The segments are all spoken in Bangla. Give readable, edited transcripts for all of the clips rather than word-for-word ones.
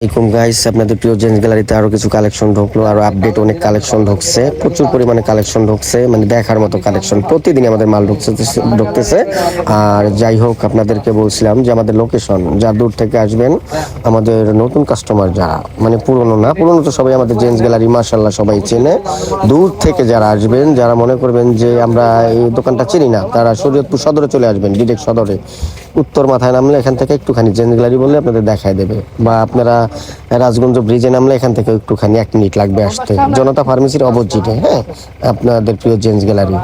গাইস, আপনাদের প্রিয় জেন্টস গ্যালারিতে আরো কিছু কালেকশন ঢুকলো, আরো আপডেট অনেক কালেকশন ঢুকছে, প্রচুর পরিমাণে কালেকশন ঢুকছে, মানে দেখার মতো কালেকশন প্রতিদিন আমাদের মাল ঢুকতেছে। আর যাই হোক, আপনাদেরকে বলছিলাম যে আমাদের লোকেশন, যা দূর থেকে আসবেন, আমাদের নতুন কাস্টমার যারা, মানে পুরনো না, পুরনো তো সবাই আমাদের জেন্টস গ্যালারি মাশাআল্লাহ সবাই চেনে। দূর থেকে যারা আসবেন, যারা মনে করবেন যে আমরা এই দোকানটা চিনি না, তারা শরীয়তপুর সদরে চলে আসবেন, ডিরেক্ট সদরে উত্তর মাথায় নামলে এখান থেকে একটুখানি জেন্টস গ্যালারি বললে আপনাদের দেখায় দেবে। বা আপনারা রাজগঞ্জ ব্রিজে নামলে এখান থেকে একটুখানি 1 মিনিট লাগবে আসতে, জনতা ফার্মেসির অপোজিটে। হ্যাঁ, আপনাদের প্রিয় জেন্টস গ্যালারি।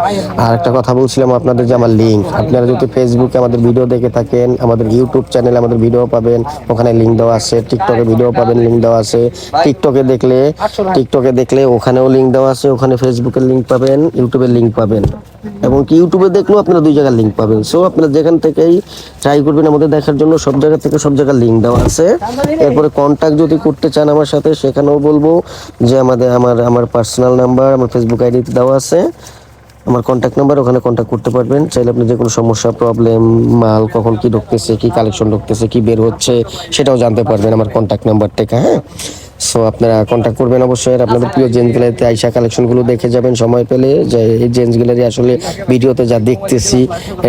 আর একটা কথা বলছিলাম আপনাদের, যে আমার লিঙ্ক, আপনারা যদি ফেসবুকে আমাদের ভিডিও দেখে থাকেন, আমাদের ইউটিউব চ্যানেলে আমাদের ভিডিও পাবেন, ওখানে লিঙ্ক দেওয়া আছে। টিকটকে ভিডিও পাবেন, লিঙ্ক দেওয়া আছে। টিকটকে দেখলে ওখানেও লিঙ্ক দেওয়া আছে, ওখানে ফেসবুকের লিঙ্ক পাবেন, ইউটিউবের লিঙ্ক পাবেন, এবং কি ইউটিউবে দেখলেও আপনারা 2 জায়গার লিঙ্ক পাবেন। সো আপনারা যেখান থেকেই ট্রাই করবেন আমাদের দেখার জন্য, সব জায়গা থেকে সব জায়গার লিঙ্ক দেওয়া আছে। এরপরে কন্ট্যাক্ট যদি করতে চান আমার সাথে, সেখানেও বলবো যে আমার পার্সোনাল নাম্বার আমার ফেসবুক আইডিতে দেওয়া আছে, আমার কন্ট্যাক্ট নাম্বার, ওখানে কন্ট্যাক্ট করতে পারবেন। চাইলে আপনি যে কোনো সমস্যা, প্রবলেম, মাল কখন কি ঢুকতেছে, কি কালেকশন ঢুকতেছে, কি বের হচ্ছে, সেটাও জানতে পারবেন আমার কন্ট্যাক্ট নাম্বার থেকে। হ্যাঁ, সো আপনারা কন্ট্যাক্ট করবেন অবশ্যই। আর আপনাদের প্রিয় জেন্টস গ্যালারিতে আইসা কালেকশনগুলো দেখে যাবেন সময় পেলে, যে এই জেন্টস গ্যালারি আসলে ভিডিওতে যা দেখতেছি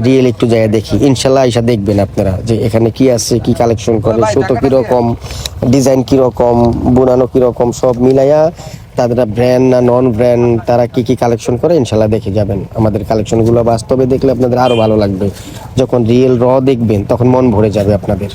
রিয়েল একটু জায়গায় দেখি। ইনশাল্লাহ আইসা দেখবেন আপনারা যে এখানে কি আছে, কি কালেকশন করে, সুতো কীরকম, ডিজাইন কীরকম, বোনানো কীরকম, সব মিলাইয়া তারা ব্র্যান্ড না নন ব্র্যান্ড, তারা কি কি কালেকশন করে ইনশাল্লাহ দেখে যাবেন। আমাদের কালেকশনগুলো বাস্তবে দেখলে আপনাদের আরও ভালো লাগবে। যখন রিয়েল দেখবেন তখন মন ভরে যাবে আপনাদের।